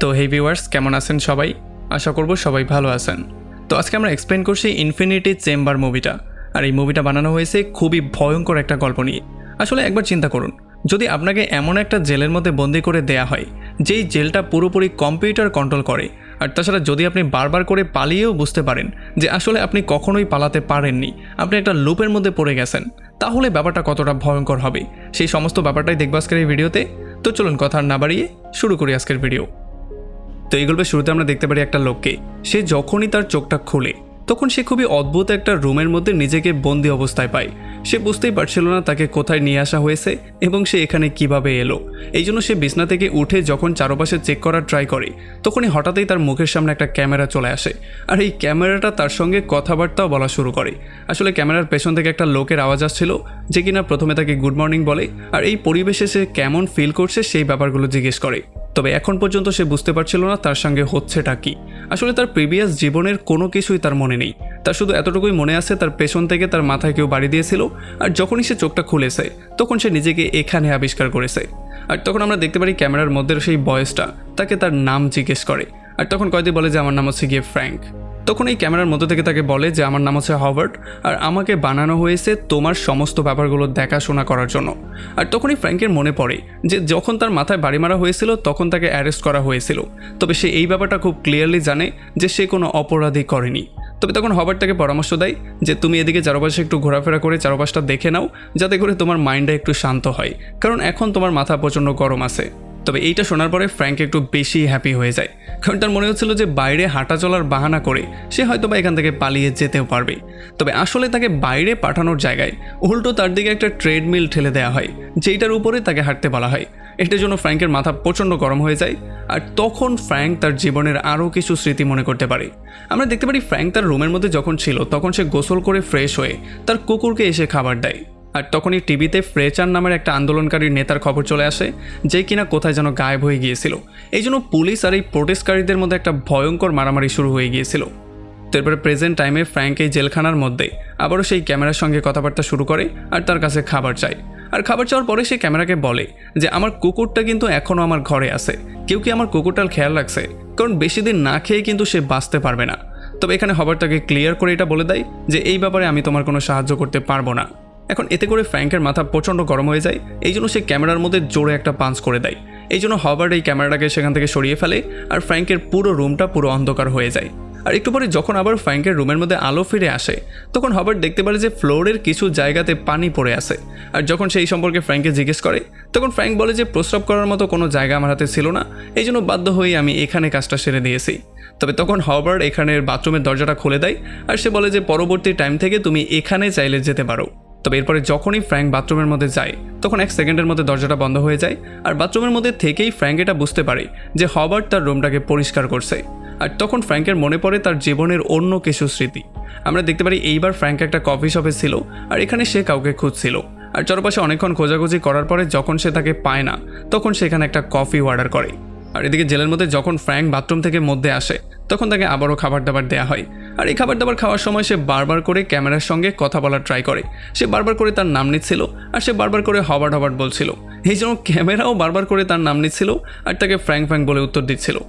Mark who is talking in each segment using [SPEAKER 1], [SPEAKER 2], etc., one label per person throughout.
[SPEAKER 1] তো হে ভিউয়ার্স, কেমন আছেন সবাই? আশা করব সবাই ভালো আছেন। তো আজকে আমরা এক্সপ্লেন করছি ইনফিনিটি চেম্বার মুভিটা। আর এই মুভিটা বানানো হয়েছে খুবই ভয়ঙ্কর একটা গল্প নিয়ে। আসলে একবার চিন্তা করুন, যদি আপনাকে এমন একটা জেলের মধ্যে বন্দি করে দেয়া হয় যেই জেলটা পুরোপুরি কম্পিউটার কন্ট্রোল করে, আর তাছাড়া যদি আপনি বারবার করে পালিয়েও বুঝতে পারেন যে আসলে আপনি কখনোই পালাতে পারেননি, আপনি একটা লুপের মধ্যে পড়ে গেছেন, তাহলে ব্যাপারটা কতটা ভয়ঙ্কর হবে সেই সমস্ত ব্যাপারটাই দেখবো আজকের এই ভিডিওতে। তো চলুন কথা না বাড়িয়ে শুরু করি আজকের ভিডিও। তো এই গল্পের শুরুতে আমরা দেখতে পারি একটা লোককে। সে যখনই তার চোখটা খুলে তখন সে খুবই অদ্ভুত একটা রুমের মধ্যে নিজেকে বন্দি অবস্থায় পায়। সে বুঝতেই পারছিল না তাকে কোথায় নিয়ে আসা হয়েছে এবং সে এখানে কিভাবে এলো। এই জন্য সে বিছনা থেকে উঠে যখন চারপাশে চেক করার ট্রাই করে, তখনই হঠাৎই তার মুখের সামনে একটা ক্যামেরা চলে আসে। আর এই ক্যামেরাটা তার সঙ্গে কথাবার্তাও বলা শুরু করে। আসলে ক্যামেরার পেছন থেকে একটা লোকের আওয়াজ আসছিল, যে কিনা প্রথমে তাকে গুড মর্নিং বলে আর এই পরিবেশে সে কেমন ফিল করছে সেই ব্যাপারগুলো জিজ্ঞেস করে। তবে এখন পর্যন্ত সে বুঝতে পারছিল না তার সঙ্গে হচ্ছেটা কি। আসলে তার প্রিভিয়াস জীবনের কোনো কিছুই তার মনে নেই। তার শুধু এতটুকুই মনে আছে তার পেছন থেকে তার মাথায় কেউ বাড়ি দিয়েছিল, আর যখনই সে চোখটা খুলেছে তখন সে নিজেকে এখানে আবিষ্কার করেছে। আর তখন আমরা দেখতে পারি ক্যামেরার মধ্যে সেই বয়েসটা তাকে তার নাম জিজ্ঞেস করে। আর তখন কয়েদি বলে যে আমার নাম হচ্ছে গিয়ে ফ্র্যাঙ্ক। তখন এই ক্যামেরার মধ্যে থেকে তাকে বলে যে আমার নাম হচ্ছে হবার্ট, আর আমাকে বানানো হয়েছে তোমার সমস্ত ব্যাপারগুলো দেখাশোনা করার জন্য। আর তখনই ফ্র্যাঙ্কের মনে পড়ে যে যখন তার মাথায় বাড়ি মারা হয়েছিল তখন তাকে অ্যারেস্ট করা হয়েছিল, তবে সে এই ব্যাপারটা খুব ক্লিয়ারলি জানে যে সে কোনো অপরাধী করেনি। তবে তখন হবার্ট তাকে পরামর্শ দেয় যে তুমি এদিকে চারপাশে একটু ঘোরাফেরা করে চারপাশটা দেখে নাও, যাতে করে তোমার মাইন্ডটা একটু শান্ত হয়, কারণ এখন তোমার মাথা প্রচণ্ড গরম আছে। তবে এইটা শোনার পরে ফ্র্যাঙ্ক একটু বেশি হ্যাপি হয়ে যায়, কারণ তার মনে হচ্ছিল যে বাইরে হাঁটা চলার বাহানা করে সে হয়তো বা এখান থেকে পালিয়ে যেতেও পারবে। তবে আসলে তাকে বাইরে পাঠানোর জায়গায় উল্টো তার দিকে একটা ট্রেডমিল ঠেলে দেওয়া হয়, যেইটার উপরে তাকে হাঁটতে বলা হয়। এটার জন্য ফ্র্যাঙ্কের মাথা প্রচণ্ড গরম হয়ে যায়। আর তখন ফ্র্যাঙ্ক তার জীবনের আরও কিছু স্মৃতি মনে করতে পারে। আমরা দেখতে পারি ফ্র্যাঙ্ক তার রুমের মধ্যে যখন ছিল তখন সে গোসল করে ফ্রেশ হয়ে তার কুকুরকে এসে খাবার দেয়। আর তখনই টিভিতে ফ্রেচার নামের একটা আন্দোলনকারী নেতার খবর চলে আসে, যে কিনা কোথায় যেন গায়েব হয়ে গিয়েছিল। এই জন্য পুলিশ আর এই প্রোটেস্টকারীদের মধ্যে একটা ভয়ঙ্কর মারামারি শুরু হয়ে গিয়েছিল। তারপরে প্রেজেন্ট টাইমে ফ্র্যাঙ্ক এই জেলখানার মধ্যে আবারও সেই ক্যামেরার সঙ্গে কথাবার্তা শুরু করে আর তার কাছে খাবার চায়। আর খাবার চাওয়ার পরে সে ক্যামেরাকে বলে যে আমার কুকুরটা কিন্তু এখনও আমার ঘরে আছে, কেউ কি আমার কুকুরটার খেয়াল রাখছে, কারণ বেশি দিন না খেয়ে কিন্তু সে বাঁচতে পারবে না। তবে এখানে হবার্ট তাকে ক্লিয়ার করে এটা বলে দেয় যে এই ব্যাপারে আমি তোমার কোনো সাহায্য করতে পারবো না। এখন এতে করে ফ্র্যাঙ্কের মাথা প্রচণ্ড গরম হয়ে যায়। এই জন্য সে ক্যামেরার মধ্যে জোরে একটা পাঞ্চ করে দেয়। এই জন্য হবার্ট এই ক্যামেরাটাকে সেখান থেকে সরিয়ে ফেলে আর ফ্র্যাঙ্কের পুরো রুমটা পুরো অন্ধকার হয়ে যায়। আর একটু পরে যখন আবার ফ্র্যাঙ্কের রুমের মধ্যে আলো ফিরে আসে তখন হবার্ট দেখতে পারে যে ফ্লোরের কিছু জায়গাতে পানি পড়ে আছে। আর যখন সেই সম্পর্কে ফ্র্যাঙ্ককে জিজ্ঞেস করে তখন ফ্র্যাঙ্ক বলে যে প্রস্রাব করার মতো কোনো জায়গা আমার হাতে ছিল না, এই জন্য বাধ্য হয়ে আমি এখানে কাজটা সেরে দিয়েছি। তবে তখন হবার্ট এখানের বাথরুমের দরজাটা খুলে দেয় আর সে বলে যে পরবর্তী টাইম থেকে তুমি এখানে চাইলে যেতে পারো। তবে এরপরে যখনই ফ্র্যাঙ্ক বাথরুমের মধ্যে যায় তখন 1 সেকেন্ডের মধ্যে দরজাটা বন্ধ হয়ে যায়। আর বাথরুমের মধ্যে থেকেই ফ্র্যাঙ্ক এটা বুঝতে পারে যে হবার্ট তার রুমটাকে পরিষ্কার করছে। আর তখন ফ্র্যাঙ্কের মনে পড়ে তার জীবনের অন্য কিছু স্মৃতি। আমরা দেখতে পারি এইবার ফ্র্যাঙ্ক একটা কফি শপে ছিল আর এখানে সে কাউকে খুঁজছিল। আর চারপাশে অনেকক্ষণ খোঁজাখুঁজি করার পরে যখন সে তাকে পায় না তখন সে এখানে একটা কফি অর্ডার করে। আর এদিকে জেলের মধ্যে যখন ফ্র্যাঙ্ক বাথরুম থেকে মধ্যে আসে তখন তাকে আবারও খাবার দাবার দেওয়া হয়। আর এই খাবার দাবার খাওয়ার সময় সে বারবার করে ক্যামেরার সঙ্গে কথা বলার ট্রাই করে। সে বারবার করে তার নাম নিচ্ছিল আর সে বারবার করে হবার্ট হবার্ট বলছিল। এই জন্য ক্যামেরাও বারবার করে তার নাম নিচ্ছিল আর তাকে ফ্র্যাঙ্ক ফ্র্যাঙ্ক বলে উত্তর দিচ্ছিল।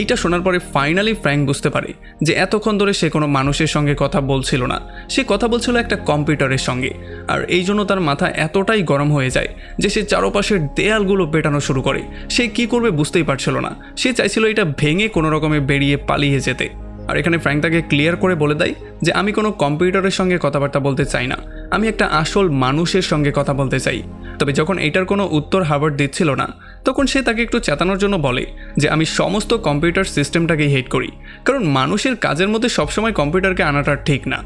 [SPEAKER 1] এইটা শোনার পরে ফাইনালি ফ্র্যাঙ্ক বুঝতে পারে যে এতক্ষণ ধরে সে কোনো মানুষের সঙ্গে কথা বলছিল না, সে কথা বলছিল একটা কম্পিউটারের সঙ্গে। আর এই জন্য তার মাথা এতটাই গরম হয়ে যায় যে সে চারপাশের দেয়ালগুলো পেটানো শুরু করে। সে কি করবে বুঝতেই পারছিল না, সে চাইছিল এটা ভেঙে কোনো রকমে বেরিয়ে পালিয়ে যেতে। আর এখানে ফ্র্যাঙ্ক তাকে ক্লিয়ার করে বলে দেয় যে আমি কোনো কম্পিউটারের সঙ্গে কথাবার্তা বলতে চাই না, আমি একটা আসল মানুষের সঙ্গে কথা বলতে চাই। তবে যখন এটার কোনো উত্তর হবার্ট দিচ্ছিল না তখন সে তাকে একটু চেতানোর জন্য বলে যে আমি সমস্ত কম্পিউটার সিস্টেমটাকে হেট করি, কারণ মানুষের কাজের মধ্যে সবসময় কম্পিউটারকে আনাটা ঠিক না।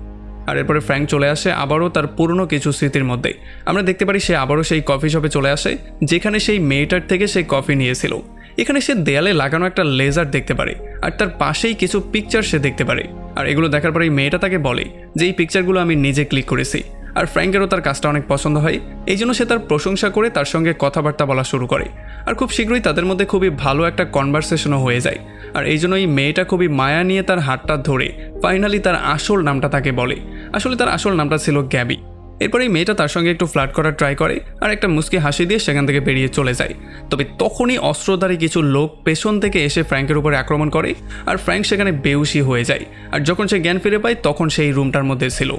[SPEAKER 1] আর এরপরে ফ্র্যাঙ্ক চলে আসে আবারও তার পুরনো কিছু স্মৃতির মধ্যে। আমরা দেখতে পারি সে আবারও সেই কফি শপে চলে আসে যেখানে সেই মেয়েটার থেকে সে কফি নিয়েছিল। এখানে সে দেয়ালে লাগানো একটা লেজার দেখতে পারে আর তার পাশেই কিছু পিকচার সে দেখতে পারে। আর এগুলো দেখার পরে মেয়েটা তাকে বলে যে এই পিকচারগুলো আমি নিজে ক্লিক করেছি। আর ফ্র্যাঙ্কেরও তার কাজটা অনেক পছন্দ হয়, এই জন্য সে তার প্রশংসা করে তার সঙ্গে কথাবার্তা বলা শুরু করে। আর খুব শীঘ্রই তাদের মধ্যে খুবই ভালো একটা কনভারসেশনও হয়ে যায়। আর এই জন্য এই মেয়েটা খুবই মায়া নিয়ে তার হাতটা ধরে ফাইনালি তার আসল নামটা তাকে বলে। আসলে তার আসল নামটা ছিল গ্যাবি। এরপর এই মেয়েটা তার সঙ্গে একটু ফ্লার্ট করার ট্রাই করে আর একটা মুচকি হাসি দিয়ে সেখান থেকে বেরিয়ে চলে যায়। তবে তখনই অস্ত্রধারী কিছু লোক পেছন থেকে এসে ফ্র্যাঙ্কের উপরে আক্রমণ করে আর ফ্র্যাঙ্ক সেখানে বেহুশি হয়ে যায়। আর যখন সে জ্ঞান ফিরে পায় তখন সেই রুমটার মধ্যে ছিল।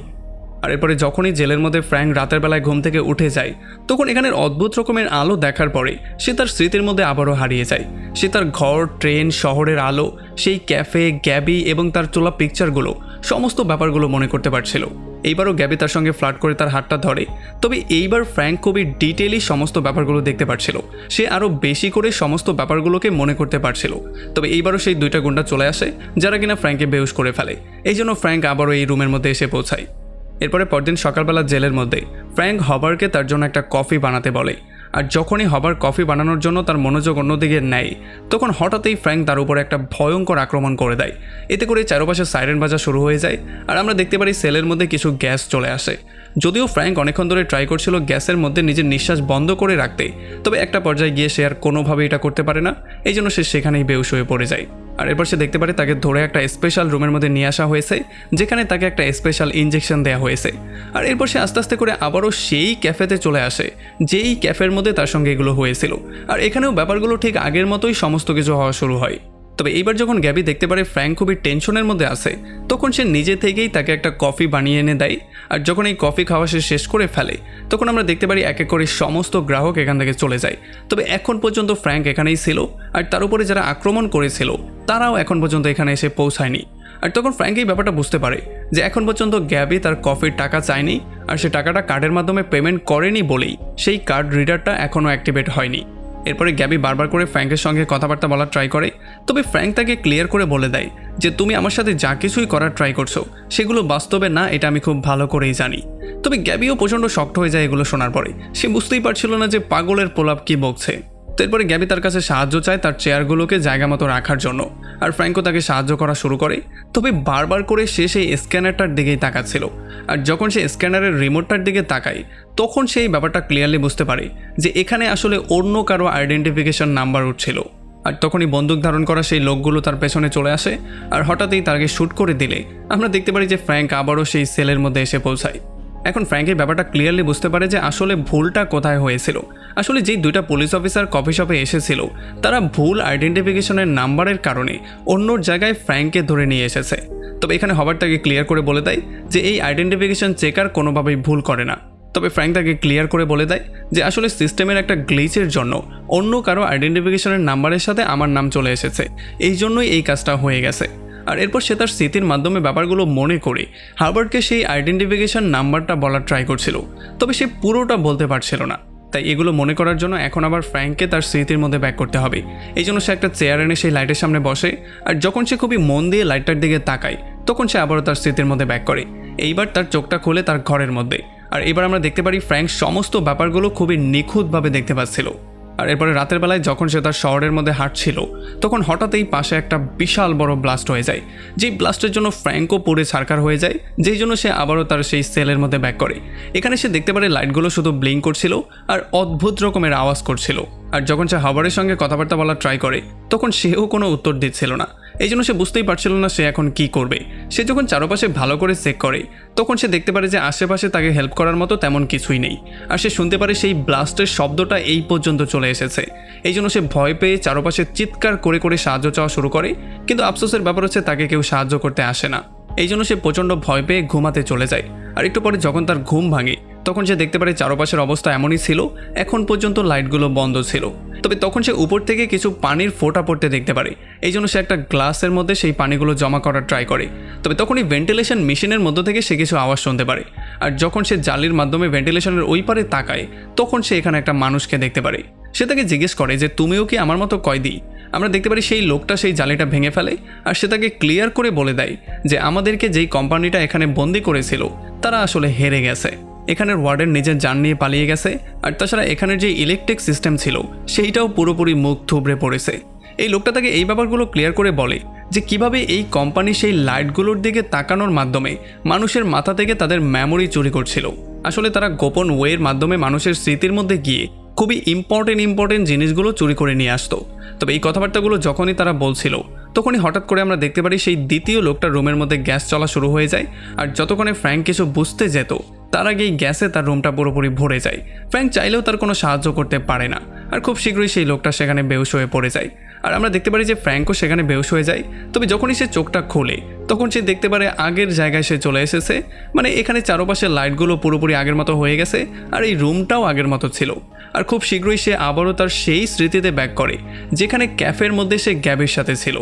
[SPEAKER 1] আর এরপরে যখনই জেলের মধ্যে ফ্র্যাঙ্ক রাতের বেলায় ঘুম থেকে উঠে যায় তখন এখানের অদ্ভুত রকমের আলো দেখার পরে সে তার স্মৃতির মধ্যে আবারও হারিয়ে যায়। সে তার ঘর, ট্রেন, শহরের আলো, সেই ক্যাফে, গ্যাবি এবং তার তোলা পিকচারগুলো, সমস্ত ব্যাপারগুলো মনে করতে পারছিল। এইবারও গ্যাবি তার সঙ্গে ফ্লার্ট করে তার হাতটা ধরে। তবে এইবার ফ্র্যাঙ্ক খুবই ডিটেইলি সমস্ত ব্যাপারগুলো দেখতে পারছিল। সে আরও বেশি করে সমস্ত ব্যাপারগুলোকে মনে করতে পারছিল। তবে এইবারও সেই দুইটা গুন্ডা চলে আসে যারা কিনা ফ্র্যাঙ্ককে বেহুশ করে ফেলে। এই জন্য ফ্র্যাঙ্ক আবারও এই রুমের মধ্যে এসে পৌঁছায়। এরপরে পরদিন সকালবেলা জেলের মধ্যে ফ্র্যাঙ্ক হবারকে তার জন্য একটা কফি বানাতে বলে। আর যখনই হবার কফি বানানোর জন্য তার মনোযোগ অন্যদিকে নেয় তখন হঠাৎই ফ্র্যাঙ্ক তার উপরে একটা ভয়ঙ্কর আক্রমণ করে দেয়। এতে করে চারপাশে সাইরেন বাজা শুরু হয়ে যায় আর আমরা দেখতে পারি সেলের মধ্যে কিছু গ্যাস চলে আসে। যদিও ফ্র্যাঙ্ক অনেকক্ষণ ধরে ট্রাই করছিল গ্যাসের মধ্যে নিজের নিঃশ্বাস বন্ধ করে রাখতে, তবে একটা পর্যায়ে গিয়ে সে আর কোনোভাবে এটা করতে পারে না। এই জন্য সে সেখানেই বেহুশ হয়ে পড়ে যায়। আর এরপর সে দেখতে পারে তাকে ধরে একটা স্পেশাল রুমের মধ্যে নিয়ে আসা হয়েছে যেখানে তাকে একটা স্পেশাল ইনজেকশন দেওয়া হয়েছে। আর এরপর সে আস্তে আস্তে করে আবারও সেই ক্যাফেতে চলে আসে যেই ক্যাফের মধ্যে তার সঙ্গে এগুলো হয়েছিল। আর এখানেও ব্যাপারগুলো ঠিক আগের মতোই সমস্ত কিছু হওয়া শুরু হয়। তবে এইবার যখন গ্যাবি দেখতে পারে ফ্র্যাঙ্ক খুবই টেনশনের মধ্যে আছে তখন সে নিজে থেকেই তাকে একটা কফি বানিয়ে এনে দেয়। আর যখন এই কফি খাওয়া সে শেষ করে ফেলে তখন আমরা দেখতে পারি এক এক করে সমস্ত গ্রাহক এখান থেকে চলে যায়। তবে এখন পর্যন্ত ফ্র্যাঙ্ক এখানেই ছিল আর তার উপরে যারা আক্রমণ করেছিল তারাও এখন পর্যন্ত এখানে এসে পৌঁছায়নি। আর তখন ফ্র্যাঙ্ক এই ব্যাপারটা বুঝতে পারে যে এখন পর্যন্ত গ্যাবি তার কফির টাকা চায়নি আর সে টাকাটা কার্ডের মাধ্যমে পেমেন্ট করেনি বলেই সেই কার্ড রিডারটা এখনও অ্যাক্টিভেট হয়নি। এরপরে গ্যাবি বারবার করে ফ্র্যাঙ্কের সঙ্গে কথাবার্তা বলার ট্রাই করে। তবে ফ্র্যাঙ্ক তাকে ক্লিয়ার করে বলে দেয় যে তুমি আমার সাথে যা কিছুই করার ট্রাই করছো সেগুলো বাস্তবে না, এটা আমি খুব ভালো করেই জানি। তবে গ্যাবিও প্রচণ্ড শক্ট হয়ে যায় এগুলো শোনার পরে। সে বুঝতেই পারছিল না যে পাগলের পোলাপ কি বকছে। তো এরপরে গ্যাবি তার কাছে সাহায্য চায় তার চেয়ারগুলোকে জায়গা মতো রাখার জন্য। আর ফ্র্যাঙ্কও তাকে সাহায্য করা শুরু করে। তবে বারবার করে সে সেই স্ক্যানারটার দিকেই তাকাচ্ছিল। আর যখন সে স্ক্যানারের রিমোটটার দিকে তাকায় তখন সেই ব্যাপারটা ক্লিয়ারলি বুঝতে পারে যে এখানে আসলে অন্য কারো আইডেন্টিফিকেশন নাম্বার উঠছিল। আর তখনই বন্দুক ধারণ করা সেই লোকগুলো তার পেছনে চলে আসে আর হঠাৎই তাকে শ্যুট করে দিলে আমরা দেখতে পারি যে ফ্র্যাঙ্ক আবারও সেই সেলের মধ্যে এসে পৌঁছায়। এখন ফ্র্যাঙ্কের ব্যাপারটা ক্লিয়ারলি বুঝতে পারে যে আসলে ভুলটা কোথায় হয়েছিল। আসলে যেই দুইটা পুলিশ অফিসার কফি শপে এসেছিল তারা ভুল আইডেন্টিফিকেশনের নাম্বারের কারণে অন্য জায়গায় ফ্র্যাঙ্ককে ধরে নিয়ে এসেছে। তবে এখানে হবার তাকে ক্লিয়ার করে বলে দেয় যে এই আইডেন্টিফিকেশন চেকার কোনোভাবেই ভুল করে না। তবে ফ্র্যাঙ্ক তাকে ক্লিয়ার করে বলে দেয় যে আসলে সিস্টেমের একটা গ্লিচের জন্য অন্য কারো আইডেন্টিফিকেশনের নাম্বারের সাথে আমার নাম চলে এসেছে, এই জন্যই এই কাজটা হয়ে গেছে। আর এরপর সে তার স্মৃতির মাধ্যমে ব্যাপারগুলো মনে করে হার্বার্টকে সেই আইডেন্টিফিকেশন নাম্বারটা বলার ট্রাই করছিল। তবে সে পুরোটা বলতে পারছিল না। তাই এগুলো মনে করার জন্য এখন আবার ফ্র্যাঙ্ককে তার স্মৃতির মধ্যে ব্যাক করতে হবে। এই জন্য সে একটা চেয়ার এনে সেই লাইটের সামনে বসে আর যখন সে খুবই মন দিয়ে লাইটটার দিকে তাকায় তখন সে আবারও তার স্মৃতির মধ্যে ব্যাক করে। এইবার তার চোখটা খুলে তার ঘরের মধ্যে। আর এবার আমরা দেখতে পারি ফ্র্যাঙ্ক সমস্ত ব্যাপারগুলো খুবই নিখুঁতভাবে দেখতে পাচ্ছিল। আর এরপরে রাতের বেলায় যখন সে তার শহরের মধ্যে হাঁটছিল তখন হঠাৎই পাশে একটা বিশাল বড় ব্লাস্ট হয়ে যায়। যেই ব্লাস্টের জন্য ফ্র্যাঙ্কও পুড়ে ছারখার হয়ে যায়, যেই জন্য সে আবারও তার সেই সেলের মধ্যে ব্যাক করে। এখানে সে দেখতে পারে লাইটগুলো শুধু ব্লিঙ্ক করছিল আর অদ্ভুত রকমের আওয়াজ করছিল। আর যখন সে হাবারের সঙ্গে কথাবার্তা বলার ট্রাই করে তখন সেও কোনো উত্তর দিচ্ছিল না। এই জন্য সে বুঝতেই পারছিল না সে এখন কি করবে। সে যখন চারপাশে ভালো করে চেক করে তখন সে দেখতে পারে যে আশেপাশে তাকে হেল্প করার মতো তেমন কিছুই নেই। আর সে শুনতে পারে সেই ব্লাস্টের শব্দটা এই পর্যন্ত চলে এসেছে। এই জন্য সে ভয় পেয়ে চারপাশে চিৎকার করে করে সাহায্য চাওয়া শুরু করে, কিন্তু আফসোসের ব্যাপার হচ্ছে তাকে কেউ সাহায্য করতে আসে না। এই জন্য সে প্রচণ্ড ভয় পেয়ে ঘুমাতে চলে যায়। আর একটু পরে যখন তার ঘুম ভাঙে তখন সে দেখতে পারে চারপাশের অবস্থা এমনই ছিল, এখন পর্যন্ত লাইটগুলো বন্ধ ছিল। তবে তখন সে উপর থেকে কিছু পানির ফোঁটা পড়তে দেখতে পারে। এই জন্য সে একটা গ্লাসের মধ্যে সেই পানিগুলো জমা করার ট্রাই করে। তবে তখনই ভেন্টিলেশন মেশিনের মধ্য থেকে সে কিছু আওয়াজ শুনতে পারে। আর যখন সে জালির মাধ্যমে ভেন্টিলেশনের ওই পারে তাকায় তখন সে এখানে একটা মানুষকে দেখতে পারে। সে তাকে জিজ্ঞেস করে যে তুমিও কি আমার মতো কয়েদি? আমরা দেখতে পারি সেই লোকটা সেই জালিটা ভেঙে ফেলে আর সে তাকে ক্লিয়ার করে বলে দেয় যে আমাদেরকে যেই কোম্পানিটা এখানে বন্দি করেছিল তারা আসলে হেরে গেছে। এখানের ওয়ার্ডেন নিজের জান নিয়ে পালিয়ে গেছে। আর তাছাড়া এখানের যে ইলেকট্রিক সিস্টেম ছিল সেইটাও পুরোপুরি মুখ থুবড়ে পড়েছে। এই লোকটা তাকে এই ব্যাপারগুলো ক্লিয়ার করে বলে যে কিভাবে এই কোম্পানি সেই লাইটগুলোর দিকে তাকানোর মাধ্যমে মানুষের মাথা থেকে তাদের মেমোরি চুরি করছিল। আসলে তারা গোপন ওয়ের মাধ্যমে মানুষের স্মৃতির মধ্যে গিয়ে খুবই ইম্পর্টেন্ট জিনিসগুলো চুরি করে নিয়ে আসতো। তবে এই কথাবার্তাগুলো যখনই তারা বলছিল তখনই হঠাৎ করে আমরা দেখতে পারি সেই দ্বিতীয় লোকটার রুমের মধ্যে গ্যাস চলা শুরু হয়ে যায়। আর যতক্ষণে ফ্র্যাঙ্ক কিছু বুঝতে যেত তার আগেই গ্যাসে তার রুমটা পুরোপুরি ভরে যায়। ফ্র্যাঙ্ক চাইলেও তার কোনো সাহায্য করতে পারে না, আর খুব শীঘ্রই সেই লোকটা সেখানে বেহুশ হয়ে পড়ে যায়। আর আমরা দেখতে পারি যে ফ্র্যাঙ্কও সেখানে বেহুশ হয়ে যায়। তবে যখনই সে চোখটা খোলে তখন সে দেখতে পারে আগের জায়গায় সে চলে এসেছে, মানে এখানে চারপাশের লাইটগুলো পুরোপুরি আগের মতো হয়ে গেছে, আর এই রুমটাও আগের মতো ছিল। আর খুব শীঘ্রই সে আবারও তার সেই স্মৃতিতে ব্যাক করে যেখানে ক্যাফের মধ্যে সে গ্যাবির সাথে ছিল।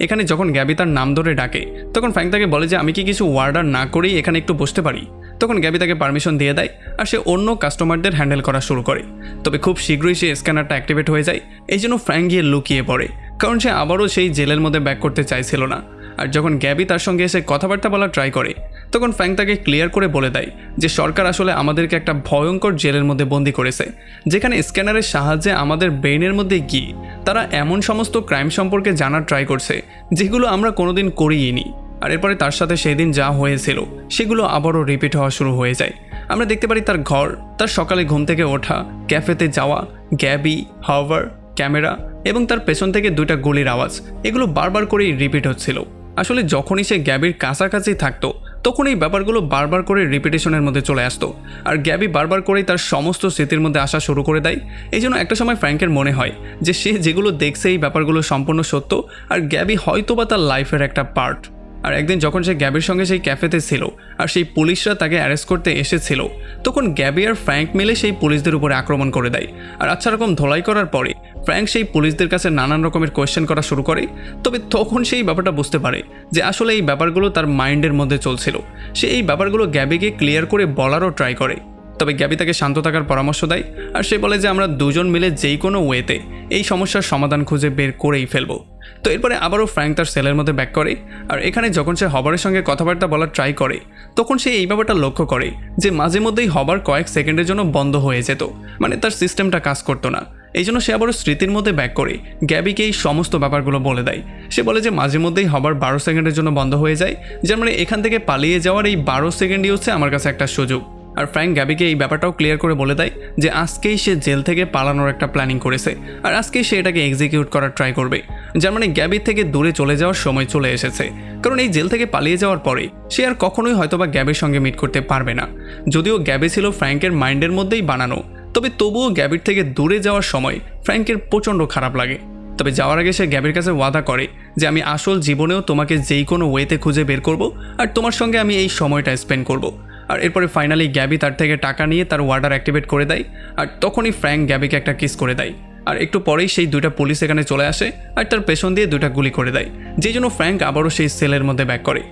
[SPEAKER 1] এখানে যখন গ্যাবি তার নাম ধরে ডাকে তখন ফ্র্যাঙ্ক তাকে বলে যে আমি কি কিছু অর্ডার না করেই এখানে একটু বসতে পারি। তখন গ্যাবি তাকে পারমিশন দিয়ে দেয় আর সে অন্য কাস্টমারদের হ্যান্ডেল করা শুরু করে। তবে খুব শীঘ্রই সে স্ক্যানারটা অ্যাক্টিভেট হয়ে যায়। এই জন্য ফ্র্যাঙ্ক গিয়ে লুকিয়ে পড়ে, কারণ সে আবারও সেই জেলের মধ্যে ব্যাক করতে চাইছিল না। আর যখন গ্যাবি তার সঙ্গে এসে কথাবার্তা বলার ট্রাই করে তখন ফ্র্যাঙ্ক তাকে ক্লিয়ার করে বলে দেয় যে সরকার আসলে আমাদেরকে একটা ভয়ঙ্কর জেলের মধ্যে বন্দি করেছে, যেখানে স্ক্যানারের সাহায্যে আমাদের ব্রেনের মধ্যে গিয়ে তারা এমন সমস্ত ক্রাইম সম্পর্কে জানার ট্রাই করছে যেগুলো আমরা কোনোদিন করিনি। আর এরপরে তার সাথে সেদিন যা হয়েছিল সেগুলো আবারও রিপিট হওয়া শুরু হয়ে যায়। আমরা দেখতে পারি তার ঘর, তার সকালে ঘুম থেকে ওঠা, ক্যাফেতে যাওয়া, গ্যাবি, হাওয়ার, ক্যামেরা এবং তার পেছন থেকে দুইটা গুলির আওয়াজ, এগুলো বারবার করেই রিপিট হচ্ছিল। আসলে যখনই সে গ্যাবির কাছাকাছি থাকতো তখন এই ব্যাপারগুলো বারবার করে রিপিটেশনের মধ্যে চলে আসতো, আর গ্যাবি বারবার করেই তার সমস্ত স্মৃতির মধ্যে আসা শুরু করে দেয়। এই জন্য একটা সময় ফ্র্যাঙ্কের মনে হয় যে সে যেগুলো দেখছে এই ব্যাপারগুলো সম্পূর্ণ সত্য, আর গ্যাবি হয়তোবা তার লাইফের একটা পার্ট। আর একদিন যখন সে গ্যাবির সঙ্গে সেই ক্যাফেতে ছিল আর সেই পুলিশরা তাকে অ্যারেস্ট করতে এসেছিল, তখন গ্যাবি আর ফ্র্যাঙ্ক মিলে সেই পুলিশদের উপরে আক্রমণ করে দেয়। আর আচ্ছা রকম ধোলাই করার পরে ফ্র্যাঙ্ক সেই পুলিশদের কাছে নানান রকমের কোয়েশ্চেন করা শুরু করে। তবে তখন সেই ব্যাপারটা বুঝতে পারে যে আসলে এই ব্যাপারগুলো তার মাইন্ডের মধ্যে চলছিল। সে এই ব্যাপারগুলো গ্যাবিকে ক্লিয়ার করে বলারও ট্রাই করে। তবে গ্যাবি তাকে শান্ত থাকার পরামর্শ দেয়, আর সে বলে যে আমরা দুজন মিলে যেই কোনো ওয়েতে এই সমস্যার সমাধান খুঁজে বের করেই ফেলবো। তো এরপরে আবারও ফ্র্যাঙ্ক তার সেলের মধ্যে ব্যাক করে, আর এখানে যখন সে হবারের সঙ্গে কথাবার্তা বলার ট্রাই করে তখন সে এই ব্যাপারটা লক্ষ্য করে যে মাঝে মধ্যেই হবার কয়েক সেকেন্ডের জন্য বন্ধ হয়ে যেত, মানে তার সিস্টেমটা কাজ করতো না। এই জন্য সে আবারও স্মৃতির মধ্যে ব্যাক করে গ্যাবিকে এই সমস্ত ব্যাপারগুলো বলে দেয়। সে বলে যে মাঝে মধ্যেই হবার 12 সেকেন্ডের জন্য বন্ধ হয়ে যায়, যার মানে এখান থেকে পালিয়ে যাওয়ার এই 12 সেকেন্ডই হচ্ছে আমার কাছে একটা সুযোগ। আর ফ্র্যাঙ্ক গ্যাবিকে এই ব্যাপারটাও ক্লিয়ার করে বলে দেয় যে আজকেই সে জেল থেকে পালানোর একটা প্ল্যানিং করেছে, আর আজকেই সে এটাকে এক্সিকিউট করার ট্রাই করবে। যার মানে গ্যাবির থেকে দূরে চলে যাওয়ার সময় চলে এসেছে, কারণ এই জেল থেকে পালিয়ে যাওয়ার পরে সে আর কখনোই হয়তোবা গ্যাবির সঙ্গে মিট করতে পারবে না। যদিও গ্যাবি ছিল ফ্র্যাঙ্কের মাইন্ডের মধ্যেই বানানো, তবে তবুও গ্যাবির থেকে দূরে যাওয়ার সময় ফ্র্যাঙ্কের প্রচণ্ড খারাপ লাগে। তবে যাওয়ার আগে সে গ্যাবির কাছে ওয়াদা করে যে আমি আসল জীবনেও তোমাকে যেই কোনো ওয়েতে খুঁজে বের করব, আর তোমার সঙ্গে আমি এই সময়টা স্পেন্ড করব। আর এরপরে ফাইনালি গ্যাবি তার থেকে টাকা নিয়ে তার ওয়ার্ডার অ্যাক্টিভেট করে দেয়, আর তখনই ফ্র্যাঙ্ক গ্যাবিকে একটা কিস করে দেয়। আর একটু পরেই সেই দুইটা পুলিশ এখানে চলে আসে আর তার পেছন দিয়ে দুইটা গুলি করে দেয়, যেই জন্য ফ্র্যাঙ্ক আবারও সেই সেলের মধ্যে ব্যাক করে।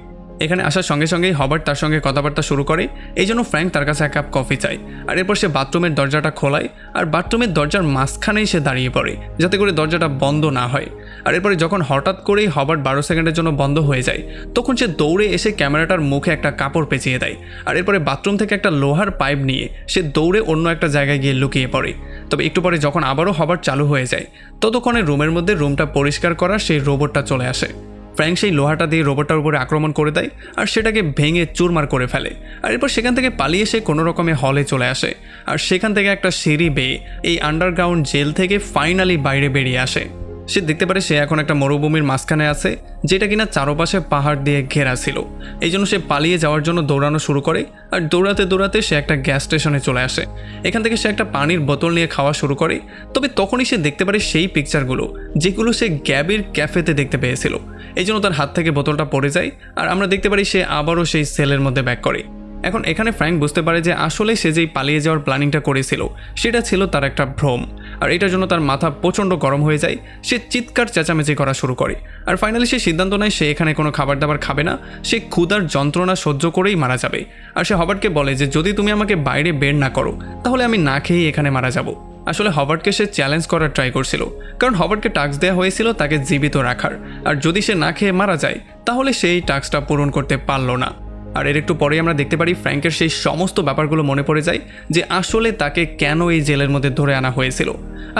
[SPEAKER 1] এখানে আসার সঙ্গে সঙ্গেই হবার্ট তার সঙ্গে কথাবার্তা শুরু করে, এই জন্য ফ্র্যাঙ্ক তার কাছে এক কাপ কফি চায়। আর এরপর সে বাথরুমের দরজাটা খোলায়, আর বাথরুমের দরজার মাঝখানেই সে দাঁড়িয়ে পড়ে যাতে করে দরজাটা বন্ধ না হয়। আর এরপরে যখন হঠাৎ করেই হবার্ট 12 সেকেন্ডের জন্য বন্ধ হয়ে যায় তখন সে দৌড়ে এসে ক্যামেরাটার মুখে একটা কাপড় পেঁচিয়ে দেয়। আর এরপরে বাথরুম থেকে একটা লোহার পাইপ নিয়ে সে দৌড়ে অন্য একটা জায়গায় গিয়ে লুকিয়ে পড়ে। তবে একটু পরে যখন আবারও হবার্ট চালু হয়ে যায় ততক্ষণে রুমের মধ্যে রুমটা পরিষ্কার করার সেই রোবটটা চলে আসে। ফ্র্যাঙ্ক সেই লোহাটা দিয়ে রোবটটার উপরে আক্রমণ করে দেয় আর সেটাকে ভেঙে চুরমার করে ফেলে। আর এরপর সেখান থেকে পালিয়ে সে কোনো রকমে হলে চলে আসে, আর সেখান থেকে একটা সিঁড়ি বেয়ে এই আন্ডারগ্রাউন্ড জেল থেকে ফাইনালি বাইরে বেরিয়ে আসে। সে দেখতে পারে সে এখন একটা মরুভূমির মাঝখানে আছে, যেটা কিনা চারপাশে পাহাড় দিয়ে ঘেরা ছিল। এই জন্য সে পালিয়ে যাওয়ার জন্য দৌড়ানো শুরু করে, আর দৌড়াতে দৌড়াতে সে একটা গ্যাস স্টেশনে চলে আসে। এখান থেকে সে একটা পানির বোতল নিয়ে খাওয়া শুরু করে। তবে তখনই সে দেখতে পারে সেই পিকচারগুলো যেগুলো সে গ্যাবির ক্যাফেতে দেখতে পেয়েছিল। এই জন্য তার হাত থেকে বোতলটা পড়ে যায়, আর আমরা দেখতে পারি সে আবারও সেই সেলের মধ্যে ব্যাক করে। এখন এখানে ফ্র্যাঙ্ক বুঝতে পারে যে আসলে সে যেই পালিয়ে যাওয়ার প্ল্যানিংটা করেছিল সেটা ছিল তার একটা ভ্রম, আর এটার জন্য তার মাথা প্রচণ্ড গরম হয়ে যায়। সে চিৎকার চেঁচামেচি করা শুরু করে, আর ফাইনালি সে সিদ্ধান্ত নেয় সে এখানে কোনো খাবার দাবার খাবে না, সে ক্ষুধার যন্ত্রণা সহ্য করেই মারা যাবে। আর সে হবার্টকে বলে যে যদি তুমি আমাকে বাইরে বের না করো তাহলে আমি না খেয়েই এখানে মারা যাব। আসলে হবার্টকে সে চ্যালেঞ্জ করার ট্রাই করছিল, কারণ হবার্টকে টাস্ক দেওয়া হয়েছিল তাকে জীবিত রাখার, আর যদি সে না খেয়ে মারা যায় তাহলে সেই টাস্কটা পূরণ করতে পারল না। আর এর একটু পরেই আমরা দেখতে পারি ফ্র্যাঙ্কের সেই সমস্ত ব্যাপারগুলো মনে পড়ে যায় যে আসলে তাকে কেন এই জেলের মধ্যে ধরে আনা হয়েছিল।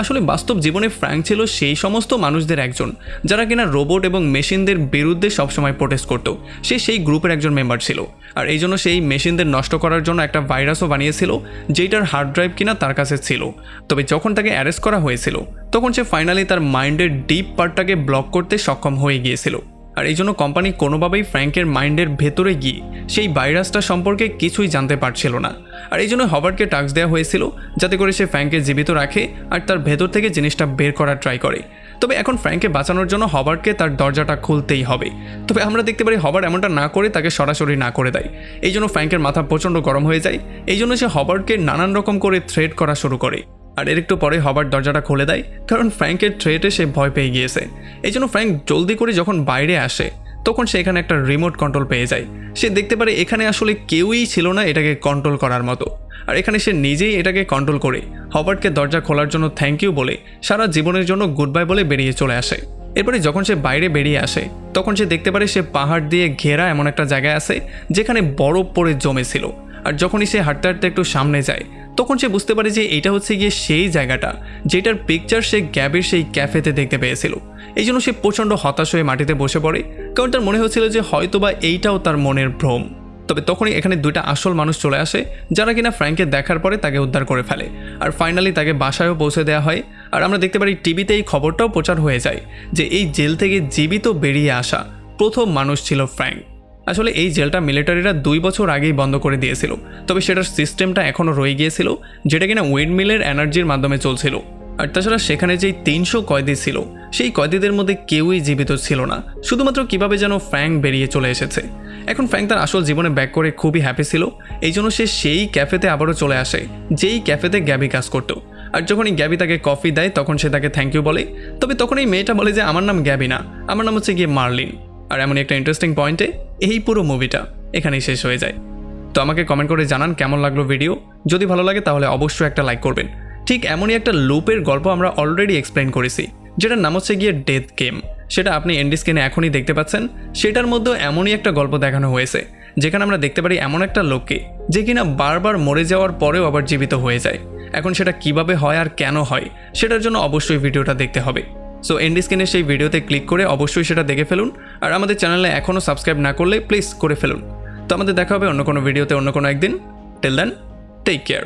[SPEAKER 1] আসলে বাস্তব জীবনে ফ্র্যাঙ্ক ছিল সেই সমস্ত মানুষদের একজন যারা কিনা রোবট এবং মেশিনদের বিরুদ্ধে সবসময় প্রোটেস্ট করত। সে সেই গ্রুপের একজন মেম্বার ছিল, আর এই জন্য সেই মেশিনদের নষ্ট করার জন্য একটা ভাইরাসও বানিয়েছিল যেটার হার্ড ড্রাইভ কিনা তার কাছে ছিল। তবে যখন তাকে অ্যারেস্ট করা হয়েছিল তখন সে ফাইনালি তার মাইন্ডের ডিপ পার্টটাকে ব্লক করতে সক্ষম হয়ে গিয়েছিল। আর এই জন্য কোম্পানি কোনোভাবেই ফ্র্যাঙ্কের মাইন্ডের ভেতরে গিয়ে সেই ভাইরাসটা সম্পর্কে কিছুই জানতে পারছিল না। আর এই জন্য হবার্টকে টাস্ক দেওয়া হয়েছিল যাতে করে সে ফ্র্যাঙ্ককে জীবিত রাখে আর তার ভেতর থেকে জিনিসটা বের করার ট্রাই করে। তবে এখন ফ্র্যাঙ্ককে বাঁচানোর জন্য হবার্টকে তার দরজাটা খুলতেই হবে। তবে আমরা দেখতে পারি হবার্ট এমনটা না করে তাকে সরাসরি না করে দেয়। এই জন্য ফ্র্যাঙ্কের মাথা প্রচণ্ড গরম হয়ে যায়। এই জন্য সে হবার্টকে নানান রকম করে থ্রেট করা শুরু করে। আর এর একটু পরে হবার্ট দরজাটা খুলে দেয়, কারণ ফ্র্যাঙ্কের থ্রেটে সে ভয় পেয়ে গিয়েছে। এই জন্য ফ্র্যাঙ্ক জলদি করে যখন বাইরে আসে তখন সে এখানে একটা রিমোট কন্ট্রোল পেয়ে যায়। সে দেখতে পারে এখানে আসলে কেউই ছিল না এটাকে কন্ট্রোল করার মতো। আর এখানে সে নিজেই এটাকে কন্ট্রোল করে হবার্টকে দরজা খোলার জন্য থ্যাংক ইউ বলে সারা জীবনের জন্য গুড বাই বলে বেরিয়ে চলে আসে। এরপরে যখন সে বাইরে বেরিয়ে আসে তখন সে দেখতে পারে সে পাহাড় দিয়ে ঘেরা এমন একটা জায়গায় আছে যেখানে বরফ পড়ে জমেছিল। আর যখনই সে হাঁটতে হাঁটতে একটু সামনে যায় তখন সে বুঝতে পারে যে এটা হচ্ছে গিয়ে সেই জায়গাটা যেটার পিকচার সে গ্যাবির সেই ক্যাফেতে দেখতে পেয়েছিল। এই জন্য সে প্রচণ্ড হতাশ হয়ে মাটিতে বসে পড়ে, কারণ তার মনে হচ্ছিল যে হয়তোবা এইটাও তার মনের ভ্রম। তবে তখনই এখানে দুইটা আসল মানুষ চলে আসে যারা কিনা ফ্র্যাঙ্ককে দেখার পরে তাকে উদ্ধার করে ফেলে। আর ফাইনালি তাকে বাসায়ও পৌঁছে দেওয়া হয়। আর আমরা দেখতে পারি টিভিতে এই খবরটাও প্রচার হয়ে যায় যে এই জেল থেকে জীবিত বেরিয়ে আসা প্রথম মানুষ ছিল ফ্র্যাঙ্ক। আসলে এই জেলটা মিলিটারিরা 2 বছর আগেই বন্ধ করে দিয়েছিল, তবে সেটার সিস্টেমটা এখনও রয়ে গিয়েছিল যেটা কিনা উইন্ডমিলের এনার্জির মাধ্যমে চলছিল। আর তাছাড়া সেখানে যেই 300 কয়েদি ছিল সেই কয়েদিদের মধ্যে কেউই জীবিত ছিল না, শুধুমাত্র কিভাবে যেন ফ্র্যাঙ্ক বেরিয়ে চলে এসেছে। এখন ফ্র্যাঙ্ক তার আসল জীবনে ব্যাক করে খুবই হ্যাপি ছিল। এই জন্য সে সেই ক্যাফেতে আবারও চলে আসে যেই ক্যাফেতে গ্যাবি কাজ করতো। আর যখনই গ্যাবি তাকে কফি দেয় তখন সে তাকে থ্যাংক ইউ বলে। তবে তখন এই মেয়েটা বলে যে আমার নাম গ্যাবি না, আমার নাম হচ্ছে গিয়ে মার্লিন। আর এমন একটা ইন্টারেস্টিং পয়েন্টে এই পুরো মুভিটা এখানেই শেষ হয়ে যায়। তো আমাকে কমেন্ট করে জানান কেমন লাগলো ভিডিও। যদি ভালো লাগে তাহলে অবশ্যই একটা লাইক করবেন। ঠিক এমনই একটা লুপের গল্প আমরা অলরেডি এক্সপ্লেন করেছি যেটার নাম হচ্ছে গিয়ে ডেথ গেম। সেটা আপনি এন্ড স্ক্রিনে এখনই দেখতে পাচ্ছেন। সেটার মধ্যেও এমনই একটা গল্প দেখানো হয়েছে যেখানে আমরা দেখতে পারি এমন একটা লোককে যে কিনা বারবার মরে যাওয়ার পরেও আবার জীবিত হয়ে যায়। এখন সেটা কিভাবে হয় আর কেন হয় সেটার জন্য অবশ্যই ভিডিওটা দেখতে হবে। সো এন্ড স্ক্রিনে সেই ভিডিওতে ক্লিক করে অবশ্যই সেটা দেখে ফেলুন। আর আমাদের চ্যানেলে এখনও সাবস্ক্রাইব না করলে প্লিজ করে ফেলুন। তো আমাদের দেখা হবে অন্য কোনো ভিডিওতে অন্য কোনো একদিন। Till then, take care.